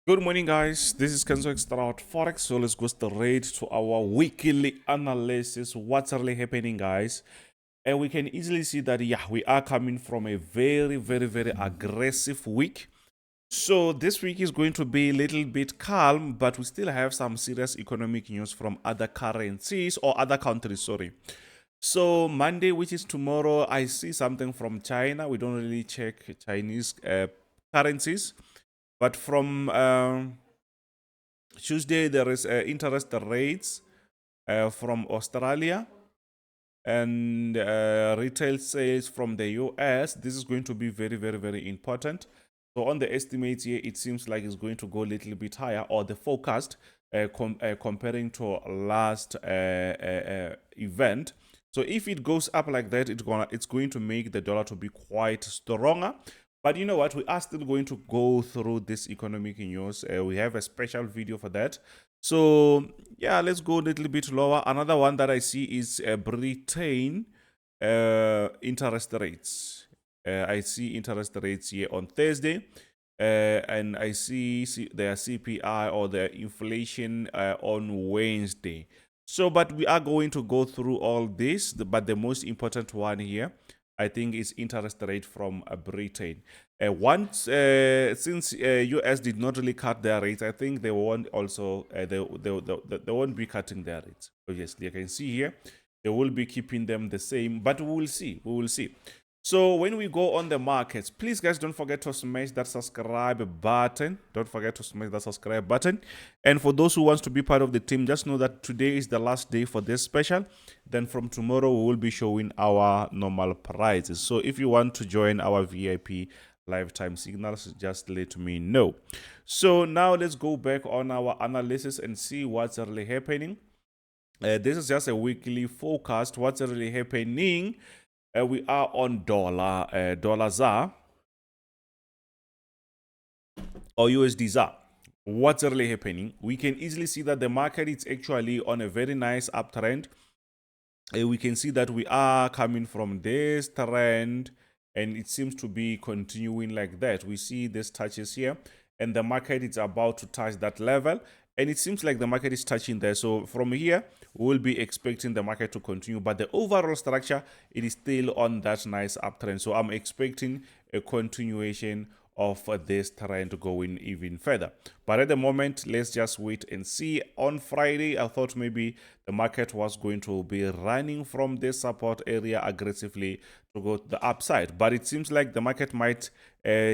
Good morning, guys. This is Xtrahot Forex. So let's go straight to our weekly analysis. What's really happening, guys? And we can easily see that, yeah, we are coming from a very aggressive week. So this week is going to be a little bit calm, but we still have some serious economic news from other currencies or other countries, sorry. So Monday, which is tomorrow, I see something from China. We don't really check Chinese currencies. But from Tuesday, there is interest rates from Australia and retail sales from the US. This is going to be very important. So on the estimates here, it seems like it's going to go a little bit higher, or the forecast comparing to last event. So if it goes up like that, it's going to make the dollar to be quite stronger. But you know what? We are still going to go through this economic news. We have a special video for that. So yeah, let's go a little bit lower. Another one that I see is Britain interest rates. I see interest rates here on Thursday. And I see their CPI or their inflation on Wednesday. So, but we are going to go through all this. But the most important one here, I think, is interest rate from Britain. Since US did not really cut their rates, I think they won't also they won't be cutting their rates. Obviously, I can see here they will be keeping them the same, but we will see. We will see. So when we go on the markets, please guys don't forget to smash that subscribe button. Don't forget to smash that subscribe button. And for those who wants to be part of the team, just know that today is the last day for this special. Then from tomorrow we will be showing our normal prices. So if you want to join our VIP lifetime signals, just let me know. So now let's go back on our analysis and see what's really happening. This is just a weekly forecast. What's really happening? We are on dollar ZAR or USD ZAR. What's really happening? We can easily see that the market is actually on a very nice uptrend. We can see that we are coming from this trend and it seems to be continuing like that. We see these touches here and the market is about to touch that level, and it seems like the market is touching there. So from here we'll be expecting the market to continue, but the overall structure, it is still on that nice uptrend. So I'm expecting a continuation of this trend going even further. But at the moment, let's just wait and see. On Friday, I thought maybe the market was going to be running from this support area aggressively to go to the upside, but it seems like the market might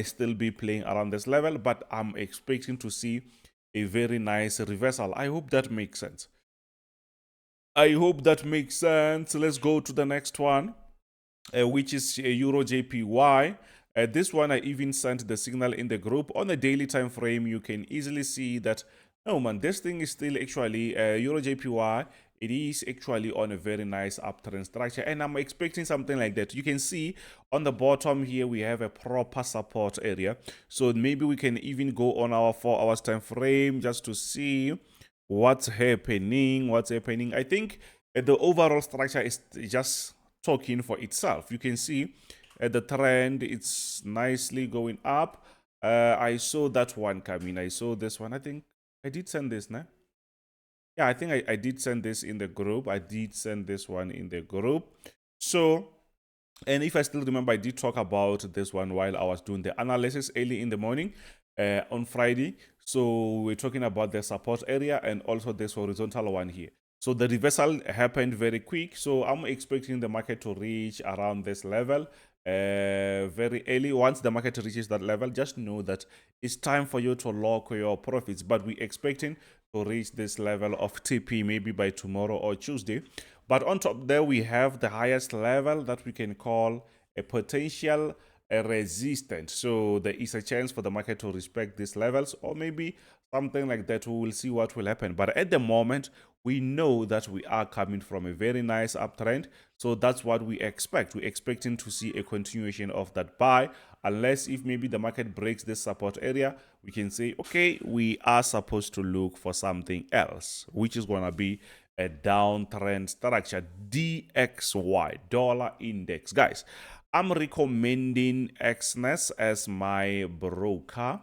still be playing around this level, but I'm expecting to see a very nice reversal. I hope that makes sense. Let's go to the next one, which is Euro JPY. This one, I even sent the signal in the group. On the daily time frame, you can easily see that, oh man, this thing is still actually Euro JPY. It is actually on a very nice uptrend structure, and I'm expecting something like that. You can see on the bottom here we have a proper support area, so maybe we can even go on our 4 hours time frame just to see what's happening. I think the overall structure is just talking for itself. You can see the trend, it's nicely going up. I saw that one coming. I saw this one. I think I did send this, nah? Yeah, I think I did send this in the group. I did send this one in the group. So, and if I still remember, I did talk about this one while I was doing the analysis early in the morning on Friday. So we're talking about the support area and also this horizontal one here. So the reversal happened very quick. So I'm expecting the market to reach around this level very early. Once the market reaches that level, just know that it's time for you to lock your profits. But we're expecting to reach this level of TP maybe by tomorrow or Tuesday. But on top there, we have the highest level that we can call a potential resistance. So there is a chance for the market to respect these levels, or maybe something like that. We will see what will happen. But at the moment, we know that we are coming from a very nice uptrend. So that's what we expect. We're expecting to see a continuation of that buy, unless if maybe the market breaks this support area, we can say, okay, we are supposed to look for something else, which is going to be a downtrend structure. DXY, dollar index. Guys, I'm recommending EXNESS as my broker.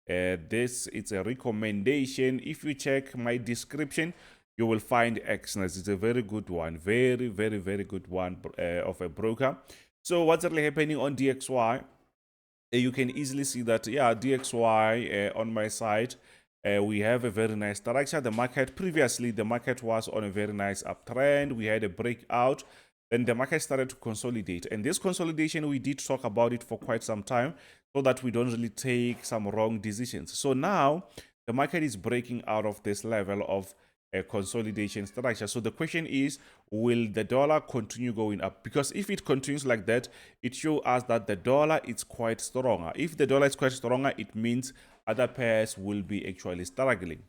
This it's a recommendation. If you check my description, you will find EXNESS. It's a very good one, very good one of a broker. So what's really happening on DXY? You can easily see that, yeah, DXY on my side, we have a very nice structure. The market previously, the market was on a very nice uptrend. We had a breakout. Then the market started to consolidate. And this consolidation, we did talk about it for quite some time so that we don't really take some wrong decisions. So now the market is breaking out of this level of a consolidation structure. So the question is, will the dollar continue going up? Because if it continues like that, it shows us that the dollar is quite stronger. If the dollar is quite stronger, it means other pairs will be actually struggling.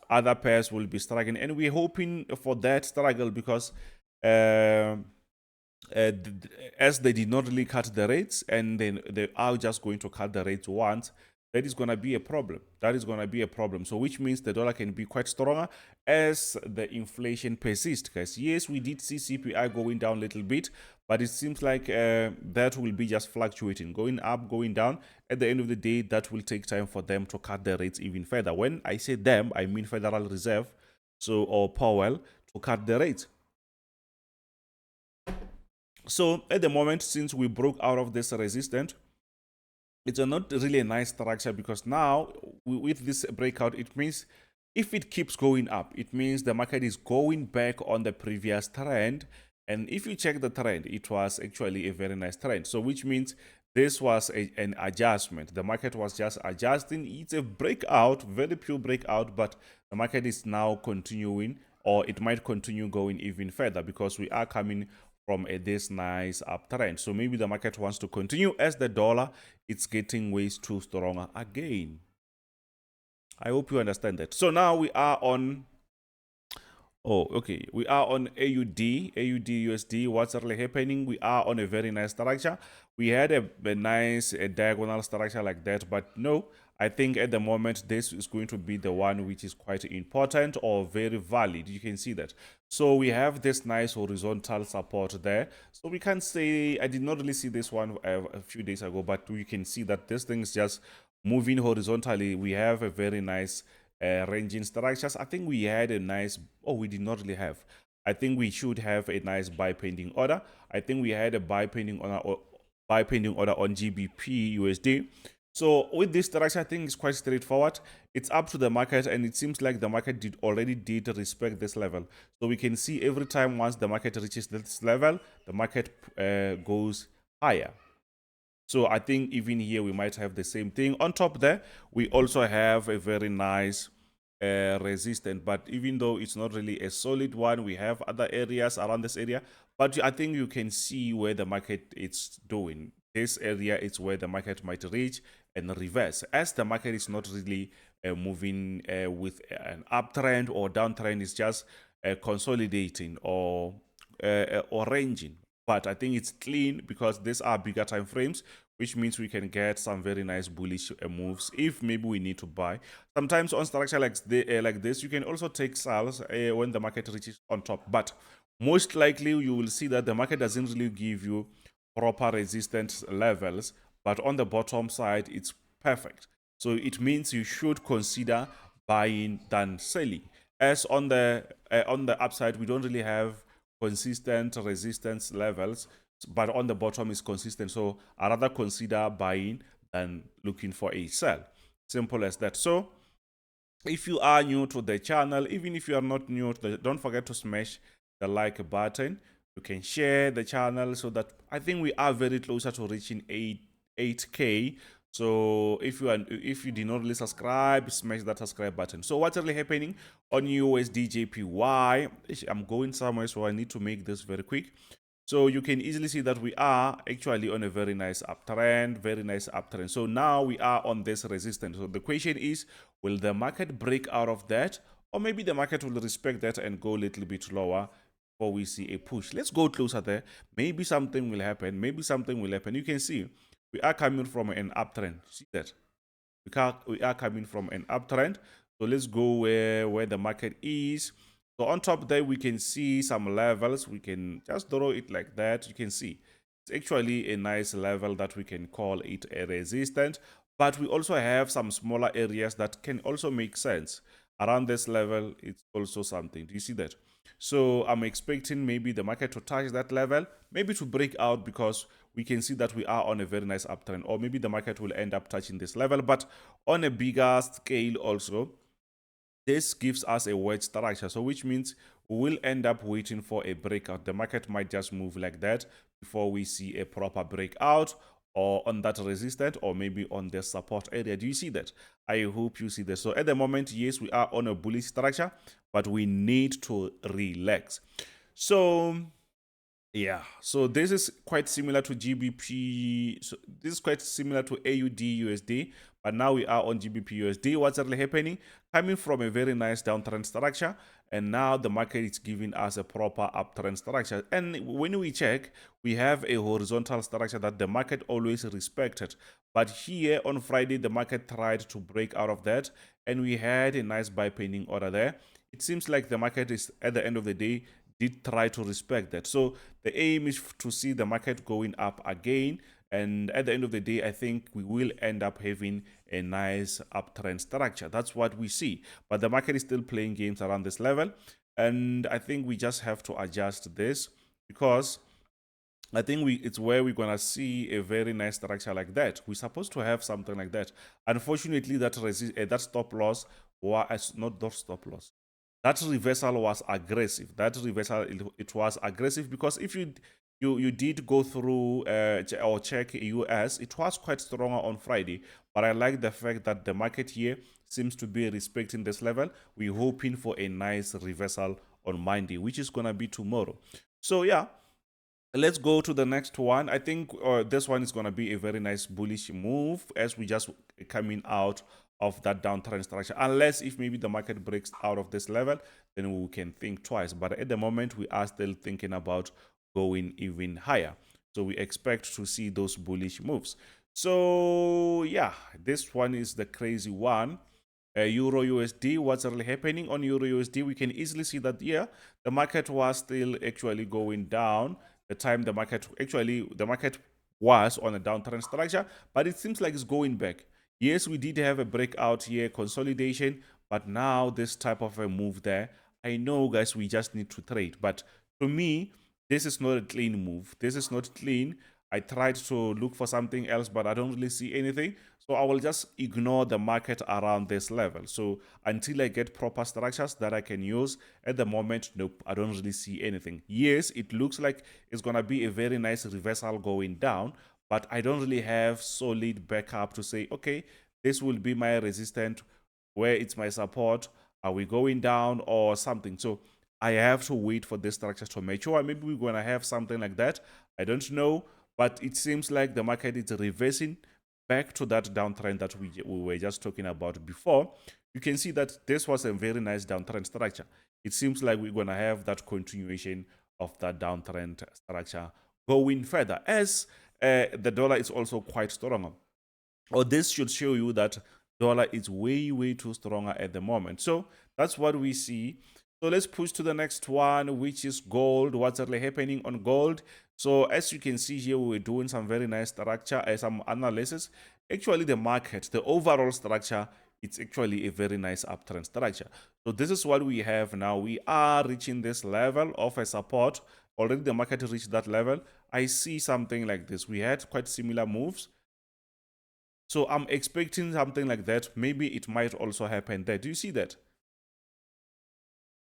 Other pairs will be struggling, and we're hoping for that struggle because as they did not really cut the rates, and then they are just going to cut the rates once, that is going to be a problem. That is going to be a problem. So which means the dollar can be quite stronger as the inflation persists, guys. Yes, we did see CPI going down a little bit, but it seems like that will be just fluctuating, going up, going down. At the end of the day, that will take time for them to cut the rates even further. When I say them, I mean Federal Reserve, so, or Powell, to cut the rates. So at the moment, since we broke out of this resistance, it's not really a nice structure, because now with this breakout, it means if it keeps going up, it means the market is going back on the previous trend. And if you check the trend, it was actually a very nice trend. So which means this was an adjustment. The market was just adjusting. It's a breakout, very pure breakout, but the market is now continuing, or it might continue going even further, because we are coming from this nice uptrend. So maybe the market wants to continue as the dollar it's getting ways too stronger again. I hope you understand that. So now we are on, we are on AUD USD. What's really happening? We are on a very nice structure. We had a nice diagonal structure like that, but no, I think at the moment this is going to be the one which is quite important or very valid. You can see that. So we have this nice horizontal support there. So we can say, I did not really see this one a few days ago, but you can see that this thing is just moving horizontally. We have a very nice ranging structures. I think we had a nice, we did not really have. I think we should have a nice buy pending order. I think we had a buy pending order on GBP USD. So with this structure, I think it's quite straightforward. It's up to the market, and it seems like the market already did respect this level. So we can see every time once the market reaches this level, the market goes higher. So I think even here we might have the same thing. On top there, we also have a very nice resistance, but even though it's not really a solid one, we have other areas around this area. But I think you can see where the market is doing. This area is where the market might reach and reverse, as the market is not really moving with an uptrend or downtrend. It's just consolidating or ranging. But I think it's clean because these are bigger time frames, which means we can get some very nice bullish moves if maybe we need to buy. Sometimes on structure like this, you can also take sales when the market reaches on top. But most likely you will see that the market doesn't really give you proper resistance levels, but on the bottom side it's perfect. So it means you should consider buying than selling. As on the upside, we don't really have consistent resistance levels, but on the bottom is consistent. So I rather consider buying than looking for a sell. Simple as that. So if you are new to the channel, even if you are not new to don't forget to smash the like button. You can share the channel so that I think we are very closer to reaching 8K. So if you did not really subscribe, smash that subscribe button. So what's really happening on USD JPY? I'm going somewhere, so I need to make this very quick. So you can easily see that we are actually on a very nice uptrend, So now we are on this resistance. So the question is, will the market break out of that? Or maybe the market will respect that and go a little bit lower before we see a push. Let's go closer there. Maybe something will happen. You can see we are coming from an uptrend. See that? We are coming from an uptrend. So let's go where the market is. So on top there, we can see some levels. We can just draw it like that. You can see it's actually a nice level that we can call it a resistance. but we also have some smaller areas that can also make sense. Around this level, it's also something. Do you see that? So I'm expecting maybe the market to touch that level, maybe to break out, because we can see that we are on a very nice uptrend, or maybe the market will end up touching this level. But on a bigger scale also, this gives us a wedge structure, so which means we'll end up waiting for a breakout. The market might just move like that before we see a proper breakout, or on that resistance, or maybe on the support area. Do you see that? I hope you see that. So at the moment, yes, we are on a bullish structure, but we need to relax. So yeah, so this is quite similar to GBP. So this is quite similar to AUD USD, but now we are on GBP USD. What's really happening? Coming from a very nice downtrend structure, and now the market is giving us a proper uptrend structure. And when we check, we have a horizontal structure that the market always respected. But here on Friday, the market tried to break out of that, and we had a nice buy pending order there. It seems like the market is, at the end of the day, did try to respect that. So the aim is to see the market going up again, and at the end of the day, I think we will end up having a nice uptrend structure. That's what we see, but the market is still playing games around this level, and I think we just have to adjust this, because I think it's where we're gonna see a very nice structure like that. We're supposed to have something like that. Unfortunately, that stop loss was not that stop loss. That reversal was aggressive. That reversal, it was aggressive, because if you did go through or check US, it was quite stronger on Friday. But I like the fact that the market here seems to be respecting this level. We're hoping for a nice reversal on Monday, which is gonna be tomorrow. So yeah, let's go to the next one. I think this one is going to be a very nice bullish move, as we just coming out of that downtrend structure. Unless if maybe the market breaks out of this level, then we can think twice. But at the moment, we are still thinking about going even higher. So we expect to see those bullish moves. So yeah, this one is the crazy one. Euro USD, what's really happening on Euro USD? We can easily see that, yeah, the market was still actually going down. The time the market was on a downtrend structure, but it seems like it's going back. Yes, we did have a breakout here, consolidation, but now this type of a move there, I know, guys, we just need to trade. But to me, this is not a clean move. This is not clean. I tried to look for something else, but I don't really see anything. So I will just ignore the market around this level. So until I get proper structures that I can use, at the moment, nope, I don't really see anything. Yes, it looks like it's going to be a very nice reversal going down, but I don't really have solid backup to say, okay, this will be my resistance, where it's my support. Are we going down or something? So I have to wait for this structure to mature. Maybe we're going to have something like that. I don't know. But it seems like the market is reversing back to that downtrend that we were just talking about before. You can see that this was a very nice downtrend structure. It seems like we're going to have that continuation of that downtrend structure going further, as the dollar is also quite strong. Or this should show you that dollar is way too stronger at the moment. So that's what we see. So let's push to the next one, which is gold. What's really happening on gold? So as you can see here, we're doing some very nice structure, some analysis. Actually, the market, the overall structure, it's actually a very nice uptrend structure. So this is what we have now. We are reaching this level of a support. Already the market reached that level. I see something like this. We had quite similar moves. So I'm expecting something like that. Maybe it might also happen there. Do you see that?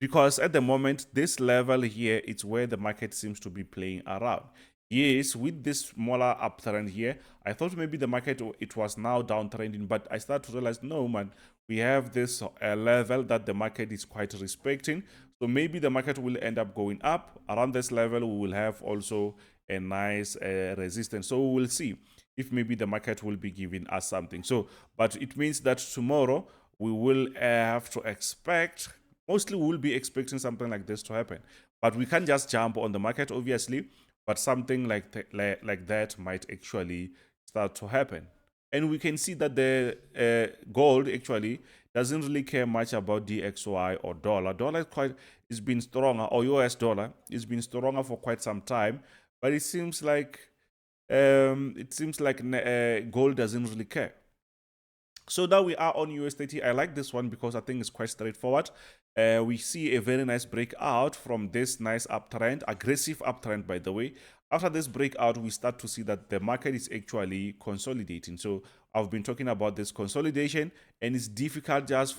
Because at the moment, this level here, it's where the market seems to be playing around. Yes, with this smaller uptrend here, I thought maybe the market, it was now downtrending, but I started to realize, no, man, we have this level that the market is quite respecting. So maybe the market will end up going up. Around this level, we will have also a nice resistance. So we will see if maybe the market will be giving us something. So, but it means that tomorrow we will have to expect, mostly we'll be expecting something like this to happen. But we can't just jump on the market, obviously, but something like that might actually start to happen. And we can see that the gold actually doesn't really care much about DXY or dollar. Dollar is been stronger, or US dollar has been stronger for quite some time, but it seems like gold doesn't really care. So now we are on US30. I like this one because I think it's quite straightforward. We see a very nice breakout from this nice uptrend, aggressive uptrend, by the way. After this breakout, we start to see that the market is actually consolidating. So I've been talking about this consolidation, and it's difficult just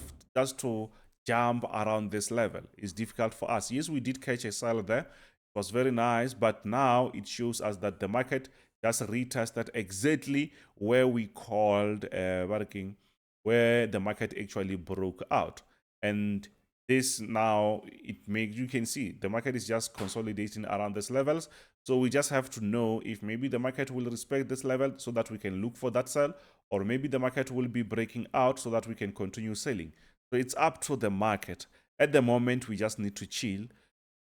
to jump around this level. It's difficult for us. Yes, we did catch a sell there. It was very nice, but now it shows us that the market just retested exactly where we called where the market actually broke out. And this now, it makes, you can see the market is just consolidating around these levels. So we just have to know if maybe the market will respect this level so that we can look for that sell, or maybe the market will be breaking out so that we can continue selling. So it's up to the market. At the moment, we just need to chill.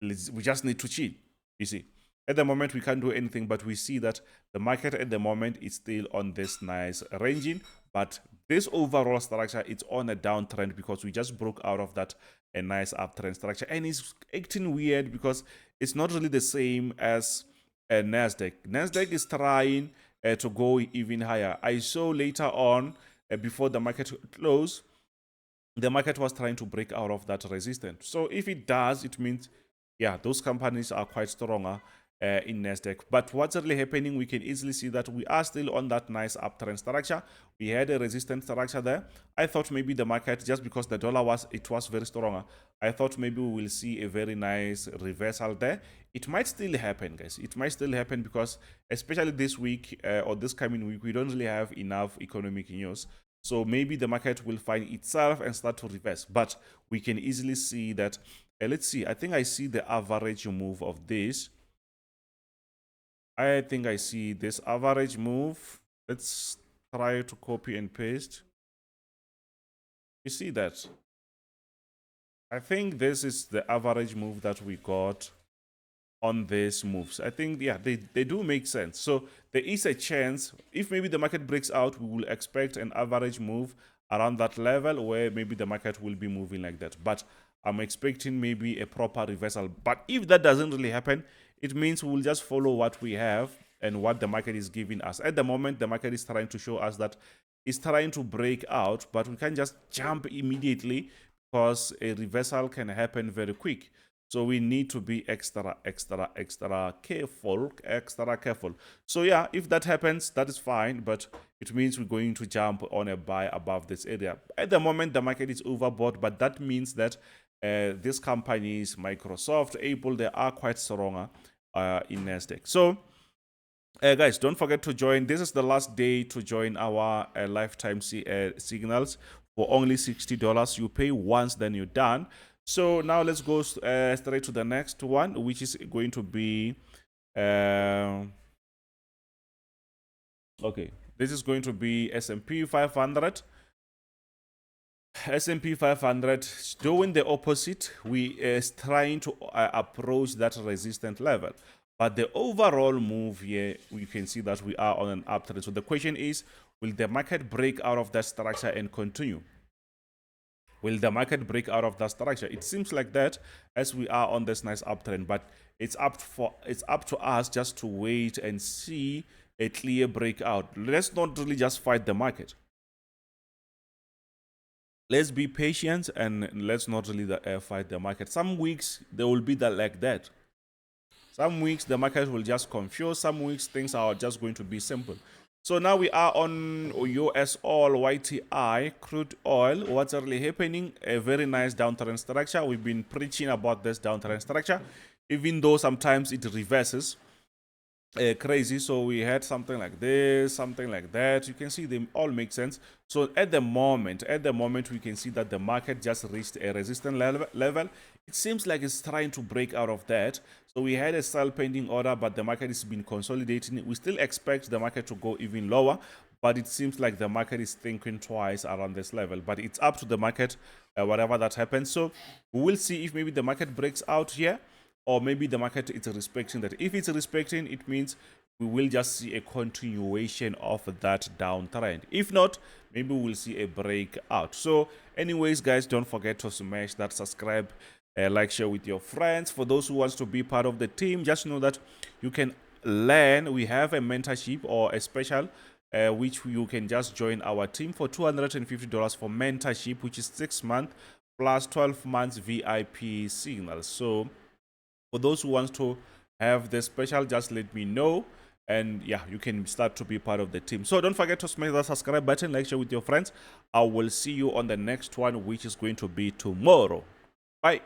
We just need to chill, you see. At the moment, we can't do anything, but we see that the market at the moment is still on this nice ranging. But this overall structure, it's on a downtrend because we just broke out of that a nice uptrend structure. And it's acting weird because it's not really the same as Nasdaq. Nasdaq is trying to go even higher. I saw later on, before the market closed, the market was trying to break out of that resistance. So if it does, it means, yeah, those companies are quite stronger in Nasdaq. But what's really happening, we can easily see that we are still on that nice uptrend structure. We had a resistance structure there. I thought maybe the market, just because the dollar was very stronger, I thought maybe we will see a very nice reversal there. It might still happen, guys. It might still happen because especially this week or this coming week, we don't really have enough economic news. So maybe the market will find itself and start to reverse. But we can easily see that, let's see, I think I see the average move of this. I think I see this average move. Let's try to copy and paste. You see that? I think this is the average move that we got on these moves. I think, yeah, they do make sense. So there is a chance, if maybe the market breaks out, we will expect an average move around that level where maybe the market will be moving like that. But I'm expecting maybe a proper reversal. But if that doesn't really happen, it means we will just follow what we have and what the market is giving us. At the moment, the market is trying to show us that it's trying to break out, but we can't just jump immediately because a reversal can happen very quick. So we need to be extra careful. So yeah, if that happens, that is fine, but it means we're going to jump on a buy above this area. At the moment, the market is overbought, but that means that these companies, Microsoft, Apple, they are quite stronger in Nasdaq. So guys, don't forget to join. This is the last day to join our lifetime signals for only $60. You pay once, then you're done. So now let's go straight to the next one, which is going to be okay, this is going to be S&P 500. S&P 500 doing the opposite. We is trying to approach that resistance level, but the overall move here, we can see that we are on an uptrend. So the question is, will the market break out of that structure and continue? Will the market break out of that structure? It seems like that, as we are on this nice uptrend, but it's up to us just to wait and see a clear breakout. Let's not really just fight the market. Let's be patient and let's not really fight the market. Some weeks there will be that like that. Some weeks the market will just confuse. Some weeks things are just going to be simple. So now we are on US oil, YTI, crude oil. What's really happening? A very nice downtrend structure. We've been preaching about this downtrend structure, even though sometimes it reverses. Crazy. So we had something like this, something like that. You can see them all make sense. So at the moment we can see that the market just reached a resistance level. It seems like it's trying to break out of that. So we had a sell pending order, but the market has been consolidating. We still expect the market to go even lower, but it seems like the market is thinking twice around this level. But it's up to the market, whatever that happens. So we will see if maybe the market breaks out here, or maybe the market is respecting that. If it's respecting, it means we will just see a continuation of that downtrend. If not, maybe we'll see a breakout. So anyways, guys, don't forget to smash that subscribe, like, share with your friends. For those who want to be part of the team, just know that you can learn. We have a mentorship or a special which you can just join our team for $250 for mentorship, which is 6 months plus 12 months VIP signals. So for those who want to have the special, just let me know, and yeah, you can start to be part of the team. So don't forget to smash that subscribe button, like, share with your friends. I will see you on the next one, which is going to be tomorrow. Bye.